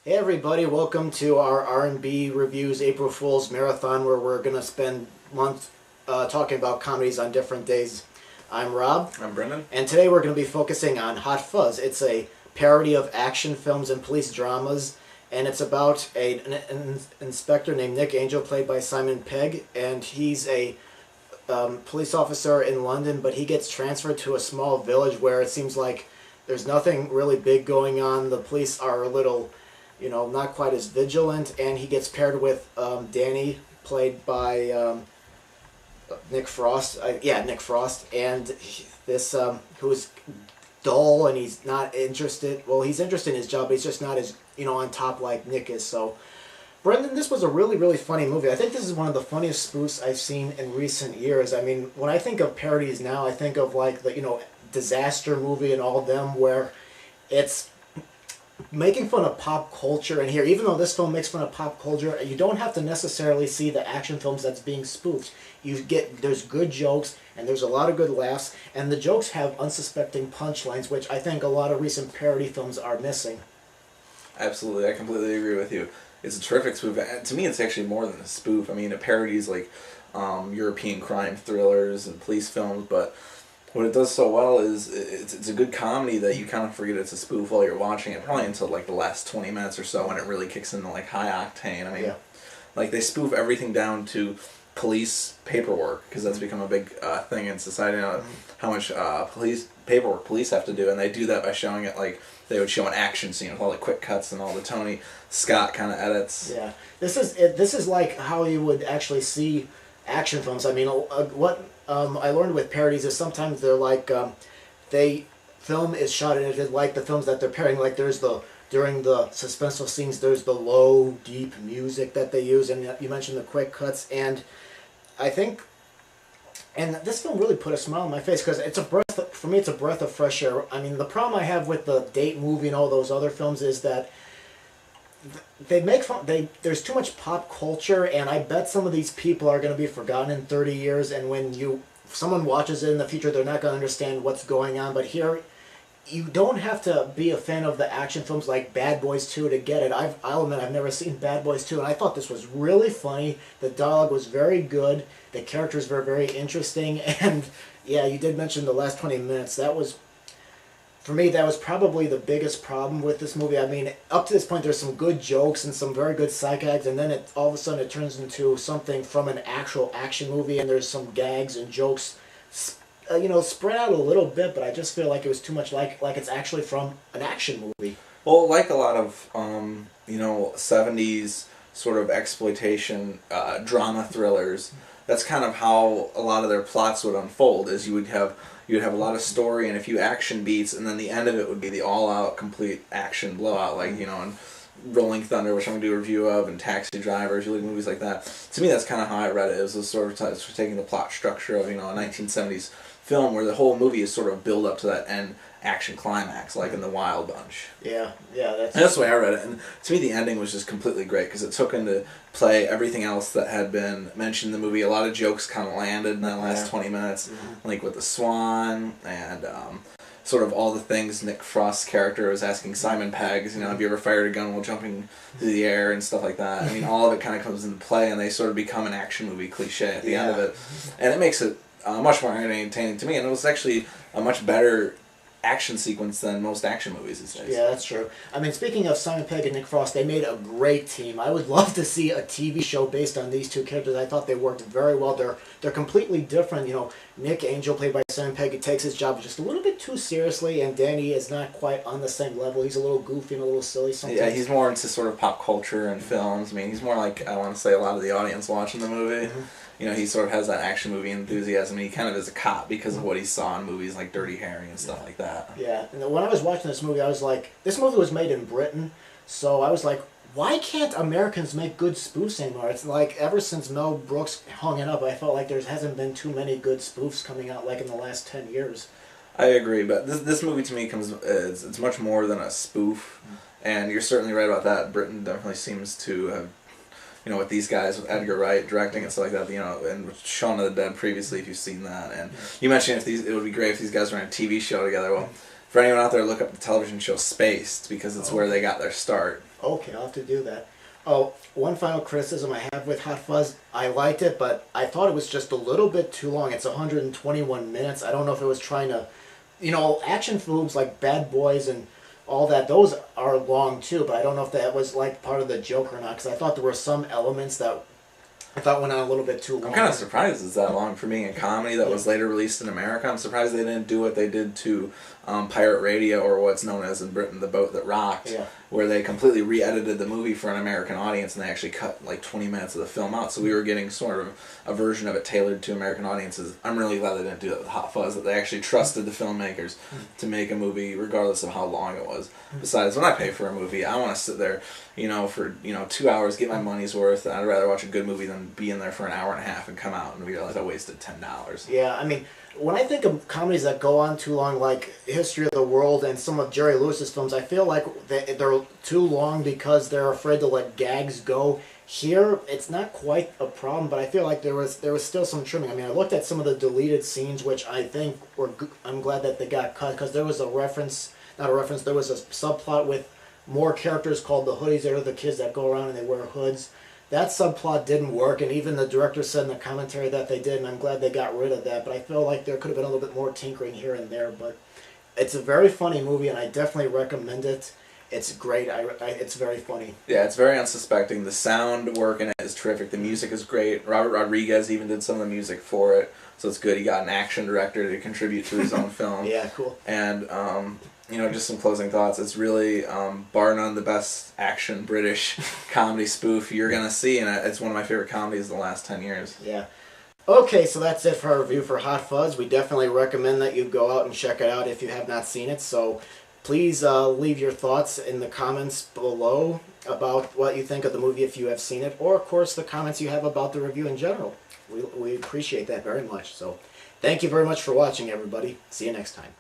Hey everybody, welcome to our R&B Reviews April Fool's Marathon where we're going to spend months talking about comedies on different days. I'm Rob. I'm Brendan. And today we're going to be focusing on Hot Fuzz. It's a parody of action films and police dramas, and it's about an inspector named Nick Angel, played by Simon Pegg, and he's a police officer in London, but he gets transferred to a small village where it seems like there's nothing really big going on. The police are a little, not quite as vigilant, and he gets paired with Danny, played by Nick Frost. Nick Frost, and this who's dull and he's not interested. Well, he's interested in his job, but he's just not as on top like Nick is. So, Brendan, this was a really, really funny movie. I think this is one of the funniest spoofs I've seen in recent years. I mean, when I think of parodies now, I think of like the Disaster movie and all of them, where it's making fun of pop culture. And here, even though this film makes fun of pop culture, you don't have to necessarily see the action films that's being spoofed. There's good jokes and there's a lot of good laughs, and the jokes have unsuspecting punchlines, which I think a lot of recent parody films are missing. Absolutely, I completely agree with you. It's a terrific spoof. To me, it's actually more than a spoof. I mean, it parodies like European crime thrillers and police films, but what it does so well is it's a good comedy that you kind of forget it's a spoof while you're watching it, probably until like the last 20 minutes or so when it really kicks into like high octane. I mean, like they spoof everything down to police paperwork, because that's become a big thing in society now, how much police have to do, and they do that by showing it like they would show an action scene with all the quick cuts and all the Tony Scott kind of edits. Yeah, this is like how you would actually see action films. I mean, what I learned with parodies is sometimes they're like film is shot in it like the films that they're parodying. Like during the suspenseful scenes, there's the low, deep music that they use, and you mentioned the quick cuts, and I think, and this film really put a smile on my face because it's for me it's a breath of fresh air. I mean, the problem I have with the Date movie and all those other films is that they make fun. There's too much pop culture, and I bet some of these people are going to be forgotten in 30 years. And when someone watches it in the future, they're not going to understand what's going on. But here, you don't have to be a fan of the action films like Bad Boys 2 to get it. I'll admit I've never seen Bad Boys 2, and I thought this was really funny. The dialogue was very good. The characters were very interesting, and yeah, you did mention the last 20 minutes. For me, that was probably the biggest problem with this movie. I mean, up to this point, there's some good jokes and some very good psych gags, and then all of a sudden it turns into something from an actual action movie, and there's some gags and jokes, spread out a little bit, but I just feel like it was too much like it's actually from an action movie. Well, like a lot of 70s sort of exploitation drama thrillers, that's kind of how a lot of their plots would unfold. Is you would have a lot of story and a few action beats, and then the end of it would be the all-out, complete action blowout, like, and Rolling Thunder, which I'm going to do a review of, and Taxi Driver, if you look at movies like that. To me, that's kind of how I read it. It was sort of taking the plot structure of, a 1970s film where the whole movie is sort of build up to that end action climax, like in The Wild Bunch. Yeah, that's the way I read it. And to me, the ending was just completely great because it took into play everything else that had been mentioned in the movie. A lot of jokes kind of landed in that last 20 minutes, like with the swan and sort of all the things Nick Frost's character was asking Simon Pegg, have you ever fired a gun while jumping through the air and stuff like that. I mean, all of it kind of comes into play, and they sort of become an action movie cliche at the end of it. And it makes it much more entertaining to me, and it was actually a much better action sequence than most action movies these days. Yeah, that's true. I mean, speaking of Simon Pegg and Nick Frost, they made a great team. I would love to see a TV show based on these two characters. I thought they worked very well. They're completely different. Nick Angel, played by Simon Pegg, he takes his job just a little bit too seriously, and Danny is not quite on the same level. He's a little goofy and a little silly sometimes. Yeah, he's more into sort of pop culture and films. I mean, he's more like, I want to say, a lot of the audience watching the movie. He sort of has that action movie enthusiasm, and he kind of is a cop because of what he saw in movies like Dirty Harry and stuff like that. Yeah, and when I was watching this movie, I was like, this movie was made in Britain, so I was like, why can't Americans make good spoofs anymore? It's like, ever since Mel Brooks hung it up, I felt like there hasn't been too many good spoofs coming out like in the last 10 years. I agree, but this movie to me it's much more than a spoof, and you're certainly right about that. Britain definitely seems to have, with these guys, with Edgar Wright directing and stuff like that, and with Shaun of the Dead previously, if you've seen that. And you mentioned it would be great if these guys were in a TV show together. Well, for anyone out there, look up the television show Spaced, because it's where they got their start. Okay, I'll have to do that. Oh, one final criticism I have with Hot Fuzz. I liked it, but I thought it was just a little bit too long. It's 121 minutes. I don't know if it was trying to, action films like Bad Boys and all that. Those are long too, but I don't know if that was like part of the joke or not. Because I thought there were some elements that I thought went on a little bit too long. I'm kind of surprised it's that long for being a comedy that was later released in America. I'm surprised they didn't do what they did to Pirate Radio, or what's known as in Britain The Boat That Rocked, where they completely re-edited the movie for an American audience, and they actually cut like 20 minutes of the film out, so we were getting sort of a version of it tailored to American audiences. I'm really glad they didn't do that with Hot Fuzz, that they actually trusted the filmmakers to make a movie regardless of how long it was. Besides, when I pay for a movie, I want to sit there, for 2 hours, get my money's worth. I'd rather watch a good movie than be in there for an hour and a half and come out and realize I wasted $10. Yeah, I mean, when I think of comedies that go on too long, like History of the World and some of Jerry Lewis's films, I feel like they're too long because they're afraid to let gags go. Here, it's not quite a problem, but I feel like there was still some trimming. I mean, I looked at some of the deleted scenes, which I think I'm glad that they got cut, because there was there was a subplot with more characters called the Hoodies. They're the kids that go around and they wear hoods. That subplot didn't work, and even the director said in the commentary that they did, and I'm glad they got rid of that. But I feel like there could have been a little bit more tinkering here and there. But it's a very funny movie, and I definitely recommend it. It's great. It's very funny. Yeah, it's very unsuspecting. The sound work in it is terrific. The music is great. Robert Rodriguez even did some of the music for it, so it's good. He got an action director to contribute to his own film. Yeah, cool. And just some closing thoughts. It's really, bar none, the best action British comedy spoof you're going to see, and it's one of my favorite comedies of the last 10 years. Yeah. Okay, so that's it for our review for Hot Fuzz. We definitely recommend that you go out and check it out if you have not seen it. So please leave your thoughts in the comments below about what you think of the movie if you have seen it, or, of course, the comments you have about the review in general. We appreciate that very much. So thank you very much for watching, everybody. See you next time.